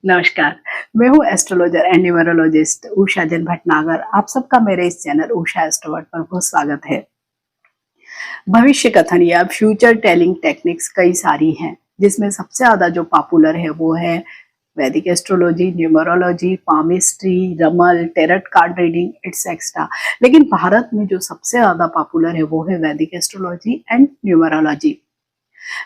नमस्कार। मैं हूँ astrologer and numerologist Usha Jain Bhatnagar. आप सबका मेरे इस चैनल उषा एस्ट्रोवर्ट पर बहुत स्वागत है। भविष्य कथन या फ्यूचर टेलिंग टेक्निक्स कई सारी हैं, जिसमें सबसे ज्यादा जो पॉपुलर है वो है वैदिक एस्ट्रोलॉजी, न्यूमरोलॉजी, पामिस्ट्री, रमल, टेरट कार्ड रीडिंग एटसेट्रा। लेकिन भारत में जो सबसे ज्यादा पॉपुलर है वो है वैदिक एस्ट्रोलॉजी एंड न्यूमरोलॉजी।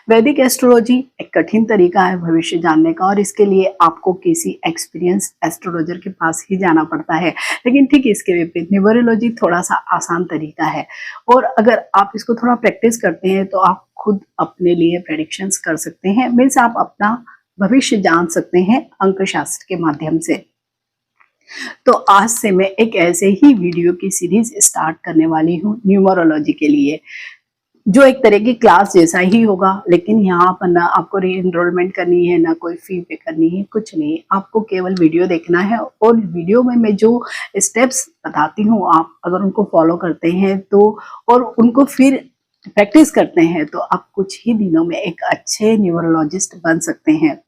वैदिक एस्ट्रोलॉजी एक कठिन तरीका है भविष्य जानने का, और इसके लिए आपको किसी एक्सपीरियंस एस्ट्रोलॉजर के पास ही जाना पड़ता है। लेकिन ठीक इसके विपरीत न्यूमरोलॉजी थोड़ा सा आसान तरीका है, और अगर आप इसको थोड़ा प्रैक्टिस करते हैं तो आप खुद अपने लिए प्रेडिक्शंस कर सकते हैं। मीन्स आप अपना भविष्य जान सकते हैं अंक शास्त्र के माध्यम से। तो आज से मैं एक ऐसे ही वीडियो की सीरीज स्टार्ट करने वाली हूँ न्यूमरोलॉजी के लिए, जो एक तरह की क्लास जैसा ही होगा। लेकिन यहाँ पर ना आपको री एनरोलमेंट करनी है, ना कोई फी पे करनी है, कुछ नहीं। आपको केवल वीडियो देखना है, और वीडियो में मैं जो स्टेप्स बताती हूँ आप अगर उनको फॉलो करते हैं तो, और उनको फिर प्रैक्टिस करते हैं तो आप कुछ ही दिनों में एक अच्छे न्यूमरोलॉजिस्ट बन सकते हैं।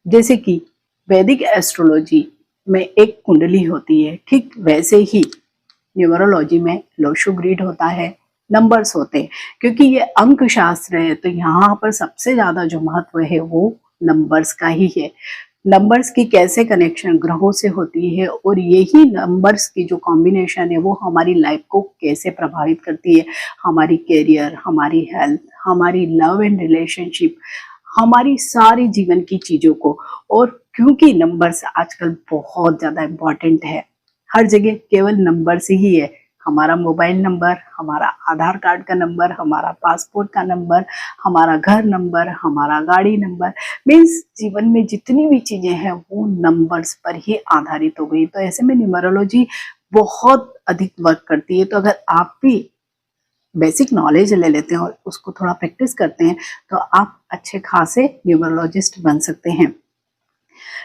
जैसे कि वैदिक एस्ट्रोलॉजी में एक कुंडली होती है, ठीक वैसे ही न्यूमरोलॉजी में लोशो ग्रिड होता है, नंबर्स होते हैं। क्योंकि ये अंक शास्त्र है तो यहाँ पर सबसे ज्यादा जो महत्व है वो नंबर्स का ही है। नंबर्स की कैसे कनेक्शन ग्रहों से होती है, और यही नंबर्स की जो कॉम्बिनेशन है वो हमारी लाइफ को कैसे प्रभावित करती है, हमारी कैरियर, हमारी हेल्थ, हमारी लव एंड रिलेशनशिप, हमारी सारी जीवन की चीजों को। और क्योंकि नंबर्स आजकल बहुत ज्यादा इम्पोर्टेंट है, हर जगह केवल नंबर्स ही है। हमारा मोबाइल नंबर, हमारा आधार कार्ड का नंबर, हमारा पासपोर्ट का नंबर, हमारा घर नंबर, हमारा गाड़ी नंबर, मीन्स जीवन में जितनी भी चीजें हैं वो नंबर्स पर ही आधारित हो गई। तो ऐसे में न्यूमरोलॉजी बहुत अधिक वर्क करती है। तो अगर आप भी बेसिक नॉलेज ले लेते हैं और उसको थोड़ा प्रैक्टिस करते हैं तो आप अच्छे खासे न्यूमरोलॉजिस्ट बन सकते हैं।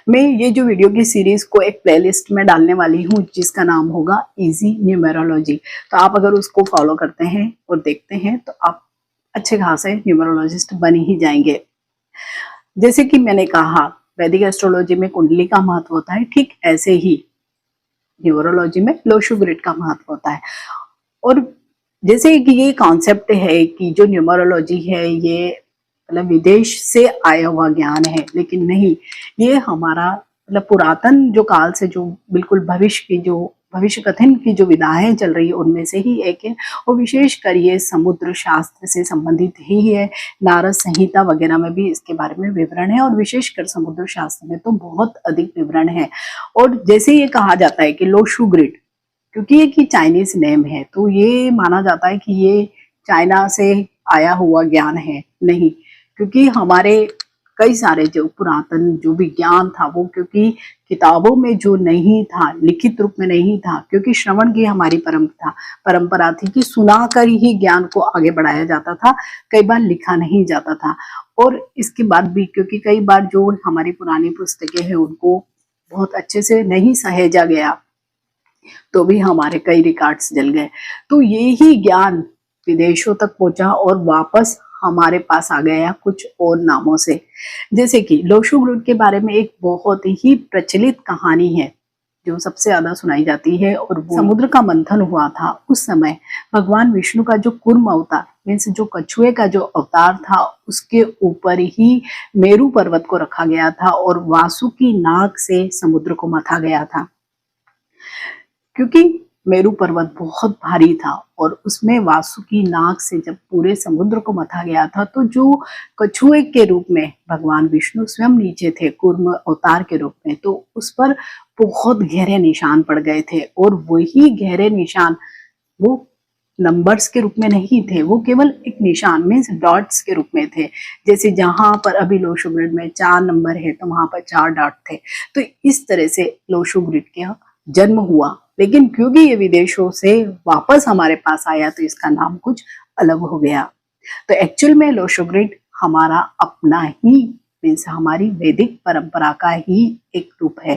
मैं ये जो वीडियो की सीरीज को एक प्लेलिस्ट में डालने वाली हूँ जिसका नाम होगा इजी न्यूमरोलॉजी। तो आप अगर उसको फॉलो करते हैं और देखते हैं तो आप अच्छे खासे न्यूमरोलॉजिस्ट बन ही जाएंगे। जैसे कि मैंने कहा वैदिक एस्ट्रोलॉजी में कुंडली का महत्व होता है, ठीक ऐसे ही न्यूमरोलॉजी में लोशो ग्रिड का महत्व होता है। और जैसे कि ये कॉन्सेप्ट है कि जो न्यूमरोलॉजी है ये मतलब विदेश से आया हुआ ज्ञान है, लेकिन नहीं, ये हमारा मतलब पुरातन जो काल से जो बिल्कुल भविष्य कथन की जो विधाएं चल रही है उनमें से ही एक है। और विशेषकर ये समुद्र शास्त्र से संबंधित ही है। नारद संहिता वगैरह में भी इसके बारे में विवरण है, और विशेषकर समुद्र शास्त्र में तो बहुत अधिक विवरण है। और जैसे ये कहा जाता है कि लोशु ग्रिड, क्योंकि ये की चाइनीज नेम है तो ये माना जाता है कि ये चाइना से आया हुआ ज्ञान है। नहीं, क्योंकि हमारे कई सारे जो पुरातन जो भी ज्ञान था वो क्योंकि किताबों में जो नहीं था, लिखित रूप में नहीं था, क्योंकि श्रवण की हमारी परंपरा थी कि सुनाकर ही ज्ञान को आगे बढ़ाया जाता था, कई बार लिखा नहीं जाता था। और इसके बाद भी क्योंकि कई बार जो हमारी पुरानी पुस्तकें हैं उनको बहुत अच्छे से नहीं सहेजा गया तो भी हमारे कई रिकॉर्ड्स जल गए। तो ये ही ज्ञान विदेशों तक पहुंचा और वापस हमारे पास आ गया कुछ और नामों से। जैसे कि लोशु ग्रिड के बारे में एक बहुत ही प्रचलित कहानी है जो सबसे ज्यादा सुनाई जाती है, और वो समुद्र का मंथन हुआ था उस समय भगवान विष्णु का जो कूर्म अवतार मीन्स जो कछुए का जो अवतार था उसके ऊपर ही मेरु पर्वत को रखा गया था, और वासुकी नाग से समुद्र को मथा गया था। क्योंकि मेरु पर्वत बहुत भारी था और उसमें वासुकी नाग से जब पूरे समुद्र को मथा गया था तो जो कछुए के रूप में भगवान विष्णु स्वयं नीचे थे कूर्म अवतार के रूप में, तो उस पर बहुत गहरे निशान पड़ गए थे। और वही गहरे निशान वो नंबर्स के रूप में नहीं थे, वो केवल एक निशान मीन्स डॉट्स के रूप में थे। जैसे जहां पर अभी लोशो ग्रिड में 4 नंबर है तो वहां पर 4 डॉट थे। तो इस तरह से लोशो ग्रिड का जन्म हुआ। लेकिन क्योंकि ये विदेशों से वापस हमारे पास आया तो इसका नाम कुछ अलग हो गया। तो एक्चुअल में लोशो ग्रिड हमारा अपना ही मीन्स हमारी वैदिक परंपरा का ही एक रूप है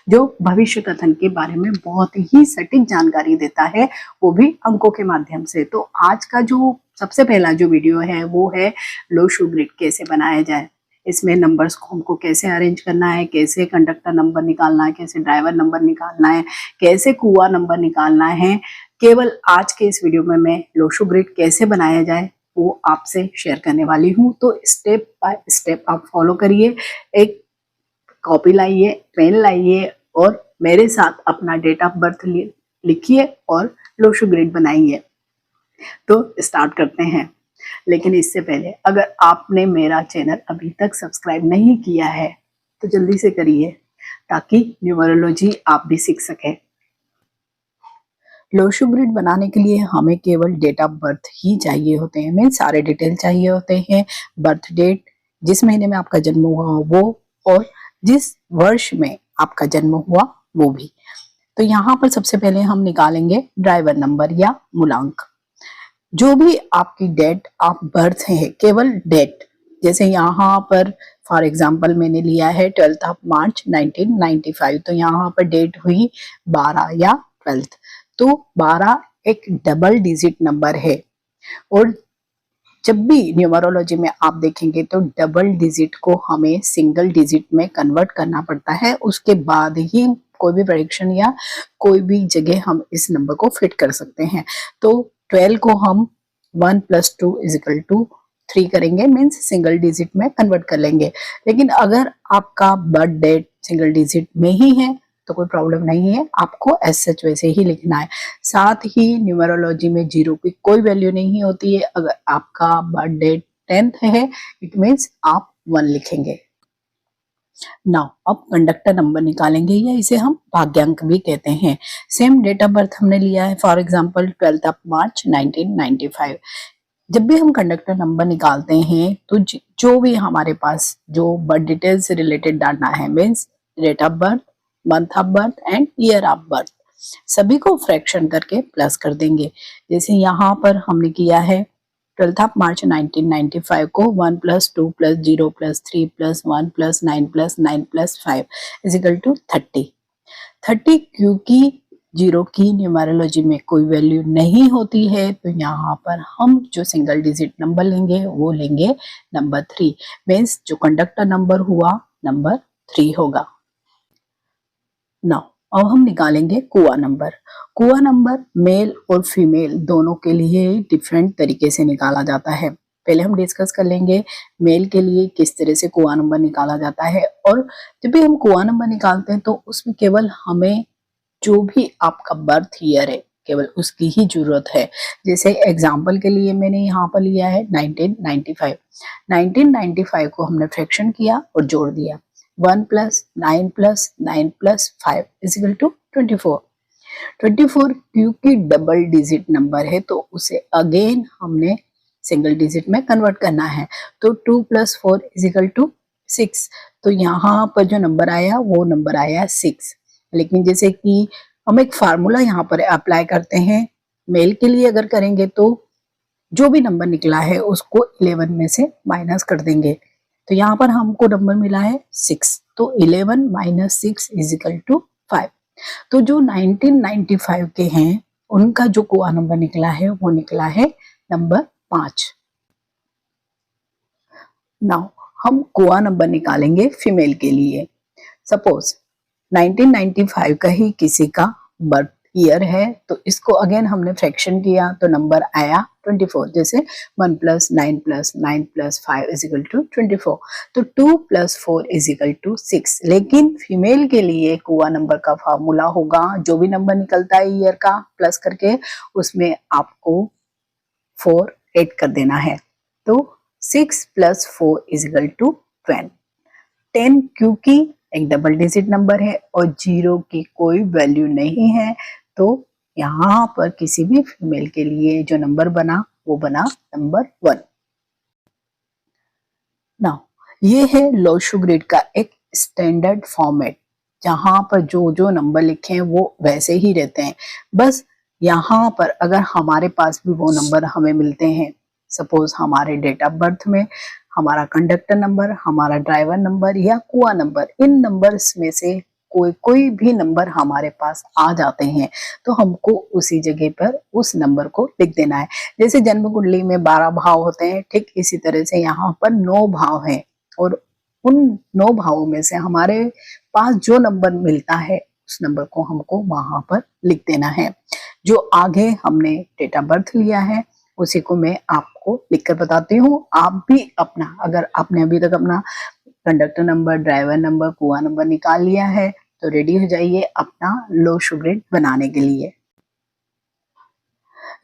जो भविष्य कथन के बारे में बहुत ही सटीक जानकारी देता है, वो भी अंकों के माध्यम से। तो आज का जो सबसे पहला जो वीडियो है वो है लोशो ग्रिड कैसे बनाया जाए। इसमें नंबर्स को हमको कैसे अरेंज करना है, कैसे कंडक्टर नंबर निकालना है, कैसे ड्राइवर नंबर निकालना है, कैसे कुआं नंबर निकालना है, केवल आज के इस वीडियो में मैं लोशो ग्रिड कैसे बनाया जाए वो आपसे शेयर करने वाली हूँ। तो स्टेप बाय स्टेप आप फॉलो करिए। एक कॉपी लाइए, पेन लाइए और मेरे साथ अपना डेट ऑफ बर्थ लिखिए और लोशो ग्रिड बनाइए। तो स्टार्ट करते हैं। लेकिन इससे पहले अगर आपने मेरा चैनल अभी तक सब्सक्राइब नहीं किया है तो जल्दी से करिए ताकि न्यूमरोलॉजी आप भी सीख सकें। लोशो ग्रिड बनाने के लिए हमें केवल डेट ऑफ बर्थ ही चाहिए होते हैं, मीन सारे डिटेल चाहिए होते हैं। बर्थ डेट, जिस महीने में आपका जन्म हुआ वो, और जिस वर्ष में आपका जन्म हुआ वो भी। तो यहाँ पर सबसे पहले हम निकालेंगे ड्राइवर नंबर या मूलांक। जो भी आपकी डेट ऑफ बर्थ है, केवल डेट, जैसे यहाँ पर फॉर एग्जांपल मैंने लिया है 12 ऑफ मार्च 1995, तो यहाँ पर डेट हुई 12 या 12। तो 12 एक डबल डिजिट नंबर है और जब भी न्यूमरोलॉजी में आप देखेंगे तो डबल डिजिट को हमें सिंगल डिजिट में कन्वर्ट करना पड़ता है, उसके बाद ही कोई भी प्रेडिक्शन या कोई भी जगह हम इस नंबर को फिट कर सकते हैं। तो 12 को हम 1 + 2 = 3 करेंगे, मीन्स सिंगल डिजिट में कन्वर्ट कर लेंगे। लेकिन अगर आपका बर्थ डेट सिंगल डिजिट में ही है तो कोई प्रॉब्लम नहीं है, आपको एज सच वैसे ही लिखना है। साथ ही न्यूमरोलॉजी में 0 की कोई वैल्यू नहीं होती है। अगर आपका बर्थ डेट 10th है, इट मीन्स आप 1 लिखेंगे। नाउ अब कंडक्टर नंबर निकालेंगे, या इसे हम भाग्यांक भी कहते हैं। सेम डेट ऑफ बर्थ हमने लिया है, फॉर एग्जांपल 12 ऑफ मार्च 1995। जब भी हम कंडक्टर नंबर निकालते हैं तो जो भी हमारे पास जो बर्थ डिटेल से रिलेटेड डाटा है, means date of birth, month of birth and year of birth, सभी को फ्रैक्शन करके प्लस कर देंगे। जैसे यहाँ पर हमने किया है 12 ऑफ मार्च 1995 को 1 + 2 + 0 + 3 + 1 + 9 + 9 + 5 = 30। क्योंकि 0 की न्यूमरोलॉजी में कोई वैल्यू नहीं होती है तो यहाँ पर हम जो सिंगल डिजिट नंबर लेंगे वो लेंगे नंबर 3, मीन्स जो कंडक्टर नंबर हुआ नंबर 3 होगा। नाउ अब हम निकालेंगे कुआं नंबर। कुआं नंबर मेल और फीमेल दोनों के लिए डिफरेंट तरीके से निकाला जाता है। पहले हम डिस्कस कर लेंगे मेल के लिए किस तरह से कुआं नंबर निकाला जाता है। और जब भी हम कुआं नंबर निकालते हैं तो उसमें केवल हमें जो भी आपका बर्थ ईयर है केवल उसकी ही जरूरत है। जैसे एग्जाम्पल के लिए मैंने यहाँ पर लिया है 1995। 1995 को हमने फ्रैक्शन किया और जोड़ दिया, 1 + 9 + 9 + 5 = 24। 24 क्योंकि डबल डिजिट नंबर है तो उसे अगेन हमने सिंगल डिजिट में कन्वर्ट करना है। तो 2 + 4 = 6। तो यहाँ पर जो नंबर आया वो नंबर आया 6। लेकिन जैसे कि हम एक फार्मूला यहाँ पर अप्लाई करते हैं, मेल के लिए अगर करेंगे तो जो भी नंबर निकला है उसको 11 में से माइनस कर देंगे। तो यहाँ पर हमको नंबर मिला है 6, तो 11 - 6 = 5। तो जो 1995 के हैं उनका जो कुआं नंबर निकला है वो निकला है नंबर 5। नाउ हम कुआं नंबर निकालेंगे फीमेल के लिए। सपोज 1995 का ही किसी का बर्थ ईयर है तो इसको अगेन हमने फ्रैक्शन किया तो नंबर आया 24। जैसे 1 + 9 + 9 + 5 = 24। तो 2 + 4 = 6। लेकिन फीमेल के लिए कुआं नंबर का फार्मूला होगा, जो भी नंबर निकलता है ईयर का प्लस करके उसमें आपको 4 ऐड कर देना है। तो 6 + 4 = 10। 10 क्योंकि एक डबल डिजिट नंबर है और 0 की कोई वैल्यू नहीं है तो यहाँ पर किसी भी फीमेल के लिए जो नंबर बना वो बना नंबर 1। नाउ ये है लोशो ग्रिड का एक स्टैंडर्ड फॉर्मेट, जहां पर जो जो नंबर लिखे हैं वो वैसे ही रहते हैं। बस यहाँ पर अगर हमारे पास भी वो नंबर हमें मिलते हैं, सपोज हमारे डेट ऑफ बर्थ में हमारा कंडक्टर नंबर, हमारा ड्राइवर नंबर या कुआं नंबर, इन नंबर्स में से कोई भी नंबर हमारे पास आ जाते हैं तो हमको उसी जगह पर उस नंबर को लिख देना है। जैसे जन्म कुंडली में 12 भाव होते हैं, ठीक इसी तरह से यहाँ पर 9 भाव हैं और उन 9 भावों में से हमारे पास जो नंबर मिलता है उस नंबर को हमको वहां पर लिख देना है। जो आगे हमने डेट ऑफ बर्थ लिया है उसी को मैं आपको लिखकर बताती हूँ। आप भी अपना, अगर आपने अभी तक अपना कंडक्टर नंबर, ड्राइवर नंबर, कुआं नंबर निकाल लिया है तो रेडी हो जाइए अपना लोशो ग्रिड बनाने के लिए।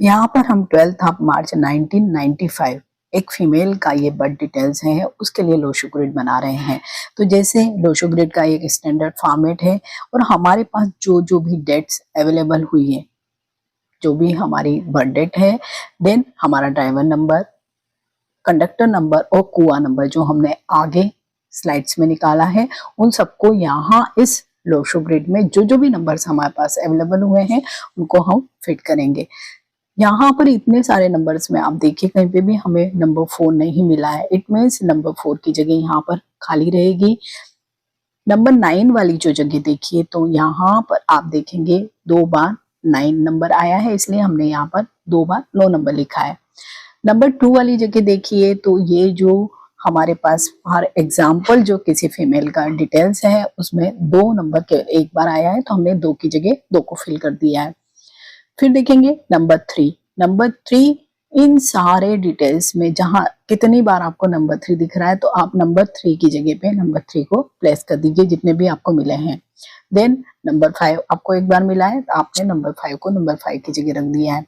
यहाँ पर हम 12 मार्च 1995 एक फीमेल का ये बर्थ डिटेल्स है, उसके लिए लोशो ग्रिड बना रहे हैं। तो जैसे लोशो ग्रिड का एक स्टैंडर्ड फॉर्मेट है और हमारे पास जो जो भी डेट्स अवेलेबल हुई है, जो भी हमारी बर्थ डेट है, देन हमारा ड्राइवर नंबर, कंडक्टर नंबर और कुआं नंबर जो हमने आगे स्लाइड्स में निकाला है, उन सबको यहाँ इस लोशो ग्रिड में जो जो भी नंबर्स हमारे पास अवेलेबल हुए हैं उनको हम फिट करेंगे। यहाँ पर इतने सारे नंबर्स में आप देखिए कहीं पे भी हमें नंबर 4 नहीं मिला है। इट मीन्स नंबर 4 की जगह यहाँ पर खाली रहेगी। नंबर 9 वाली जो जगह देखिए तो यहाँ पर आप देखेंगे 2 बार 9 नंबर आया है, इसलिए हमने यहाँ पर 2 बार 9 नंबर लिखा है। नंबर 2 वाली जगह देखिए तो ये जो हमारे पास फॉर एग्जाम्पल जो किसी फीमेल का डिटेल्स है उसमें 2 नंबर के एक बार आया है तो हमने 2 की जगह 2 को फिल कर दिया है। फिर देखेंगे नंबर 3 इन सारे डिटेल्स में जहां कितनी बार आपको नंबर 3 दिख रहा है तो आप नंबर 3 की जगह पे नंबर 3 को प्लेस कर दीजिए जितने भी आपको मिले हैं। देन नंबर 5 आपको एक बार मिला है तो आपने नंबर 5 को नंबर 5 की जगह रख दिया है।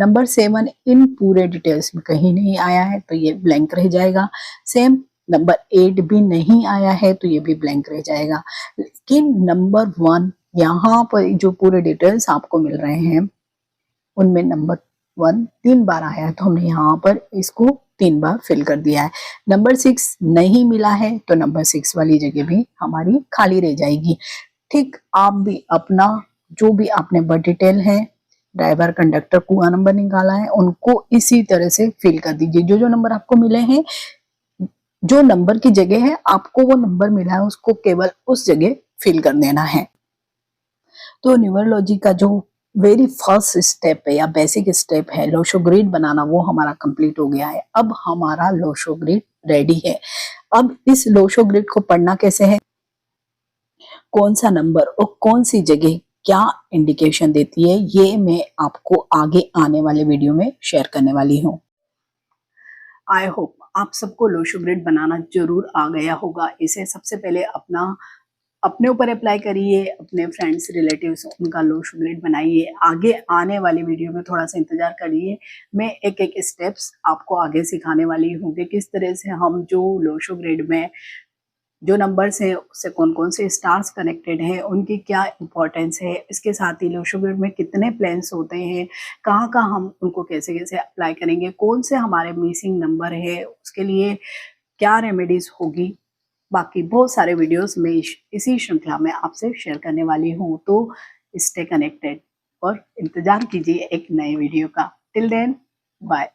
नंबर 7 इन पूरे डिटेल्स में कहीं नहीं आया है तो ये ब्लैंक रह जाएगा। सेम नंबर 8 भी नहीं आया है तो ये भी ब्लैंक रह जाएगा। लेकिन नंबर 1 यहाँ पर जो पूरे डिटेल्स आपको मिल रहे हैं उनमें नंबर 1 3 बार आया है तो हमने यहाँ पर इसको 3 बार फिल कर दिया है। नंबर 6 नहीं मिला है तो नंबर 6 वाली जगह भी हमारी खाली रह जाएगी। ठीक आप भी अपना जो भी आपने बर्थ डिटेल है, ड्राइवर, कंडक्टर, कुआं नंबर निकाला है उनको इसी तरह से फिल कर दीजिए। जो जो नंबर आपको मिले हैं, जो नंबर की जगह है आपको वो नंबर मिला है उसको केवल उस जगह फिल कर देना है। तो न्यूमरोलॉजी का जो वेरी फर्स्ट स्टेप है या बेसिक स्टेप है लोशो ग्रिड बनाना, वो हमारा कंप्लीट हो गया है। अब हमारा लोशो ग्रिड रेडी है। अब इस लोशो ग्रिड को पढ़ना कैसे है, कौन सा नंबर और कौन सी जगह क्या इंडिकेशन देती है, ये मैं आपको आगे आने वाले वीडियो में शेयर करने वाली हूँ। आई होप आप सबको लोशो ग्रिड बनाना जरूर आ गया होगा। इसे सबसे पहले अपने ऊपर अप्लाई करिए, अपने फ्रेंड्स रिलेटिव्स उनका लोशो ग्रिड बनाइए। आगे आने वाली वीडियो में थोड़ा सा इंतजार करिए, मैं एक एक स्टेप्स आपको आगे सिखाने वाली हूँ कि किस तरह से हम जो लोशो ग्रिड में जो नंबर्स हैं उससे कौन कौन से स्टार्स कनेक्टेड हैं, उनकी क्या इंपॉर्टेंस है। इसके साथ ही लोशो ग्रिड में कितने प्लेन्स होते हैं, कहाँ कहाँ हम उनको कैसे कैसे अप्लाई करेंगे, कौन से हमारे मिसिंग नंबर है, उसके लिए क्या रेमेडीज होगी। बाकी बहुत सारे वीडियोस में इसी श्रृंखला में आपसे शेयर करने वाली हूँ। तो स्टे कनेक्टेड और इंतजार कीजिए एक नए वीडियो का। Till then bye.